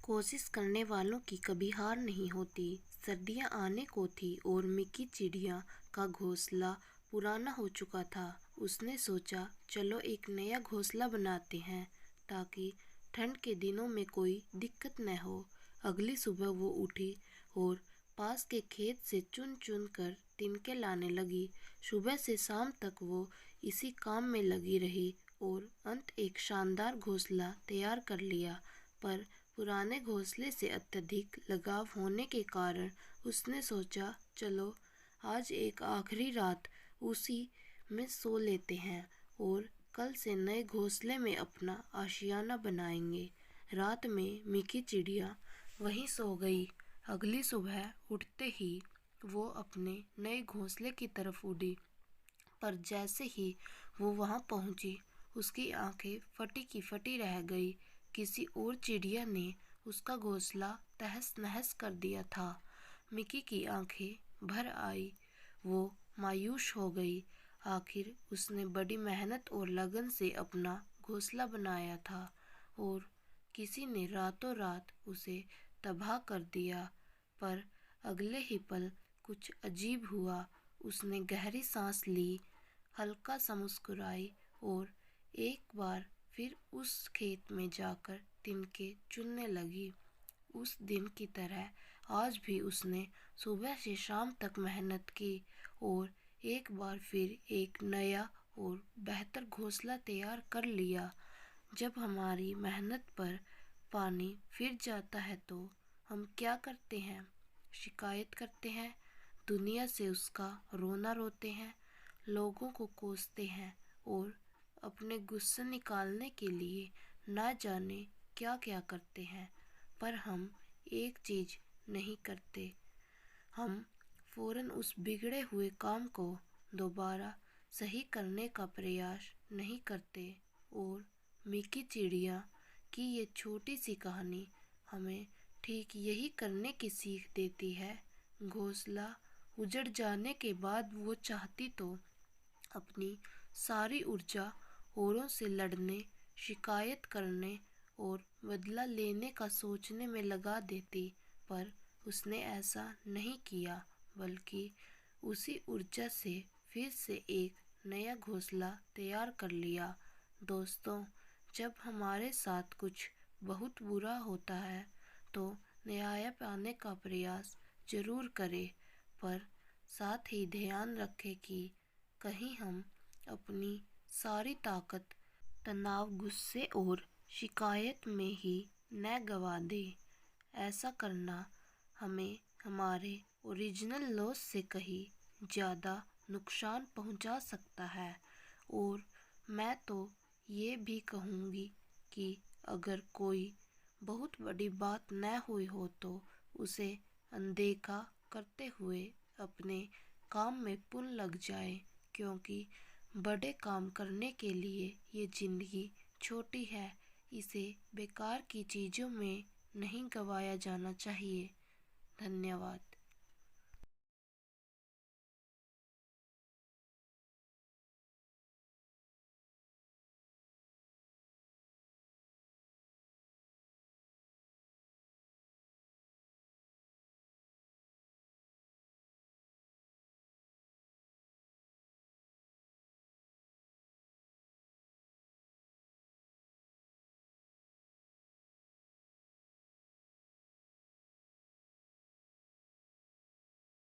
कोशिश करने वालों की कभी हार नहीं होती। सर्दियां आने को थी और मिकी चिड़िया का घोंसला पुराना हो चुका था। उसने सोचा, चलो एक नया घोंसला बनाते हैं ताकि ठंड के दिनों में कोई दिक्कत न हो। अगली सुबह वो उठी और पास के खेत से चुन चुन कर तिनके लाने लगी। सुबह से शाम तक वो इसी काम में लगी रही और अंत एक शानदार घोंसला तैयार कर लिया। पर पुराने घोंसले से अत्यधिक लगाव होने के कारण उसने सोचा, चलो आज एक आखिरी रात उसी में सो लेते हैं और कल से नए घोंसले में अपना आशियाना बनाएंगे। रात में मिकी चिड़िया वहीं सो गई। अगली सुबह उठते ही वो अपने नए घोंसले की तरफ उड़ी, पर जैसे ही वो वहां पहुंची उसकी आंखें फटी की फटी रह गई। किसी और चिड़िया ने उसका घोंसला तहस नहस कर दिया था। मिकी की आंखें भर आई। वो मायूस हो गई। आखिर उसने बड़ी मेहनत और लगन से अपना घोंसला बनाया था और किसी ने रातों रात उसे तबाह कर दिया। पर अगले ही पल कुछ अजीब हुआ। उसने गहरी सांस ली, हल्का सा मुस्कुराई और एक बार फिर उस खेत में जाकर तिनके चुनने लगी। उस दिन की तरह आज भी उसने सुबह से शाम तक मेहनत की और एक बार फिर एक नया और बेहतर घोंसला तैयार कर लिया। जब हमारी मेहनत पर पानी फिर जाता है तो हम क्या करते हैं? शिकायत करते हैं, दुनिया से उसका रोना रोते हैं, लोगों को कोसते हैं और अपने गुस्से निकालने के लिए ना जाने क्या क्या करते हैं। पर हम एक चीज़ नहीं करते, हम फौरन उस बिगड़े हुए काम को दोबारा सही करने का प्रयास नहीं करते। और मिकी चिड़िया की ये छोटी सी कहानी हमें ठीक यही करने की सीख देती है। घोंसला उजड़ जाने के बाद वो चाहती तो अपनी सारी ऊर्जा औरों से लड़ने, शिकायत करने और बदला लेने का सोचने में लगा देती, पर उसने ऐसा नहीं किया, बल्कि उसी ऊर्जा से फिर से एक नया घोंसला तैयार कर लिया। दोस्तों, जब हमारे साथ कुछ बहुत बुरा होता है तो न्याय पाने का प्रयास जरूर करें, पर साथ ही ध्यान रखें कि कहीं हम अपनी सारी ताकत तनाव, गुस्से और शिकायत में ही न गवा दें। ऐसा करना हमें हमारे ओरिजिनल लॉस से कहीं ज़्यादा नुकसान पहुंचा सकता है। और मैं तो ये भी कहूँगी कि अगर कोई बहुत बड़ी बात न हुई हो तो उसे अनदेखा करते हुए अपने काम में पुन लग जाए, क्योंकि बड़े काम करने के लिए ये ज़िंदगी छोटी है। इसे बेकार की चीज़ों में नहीं गवाया जाना चाहिए। धन्यवाद।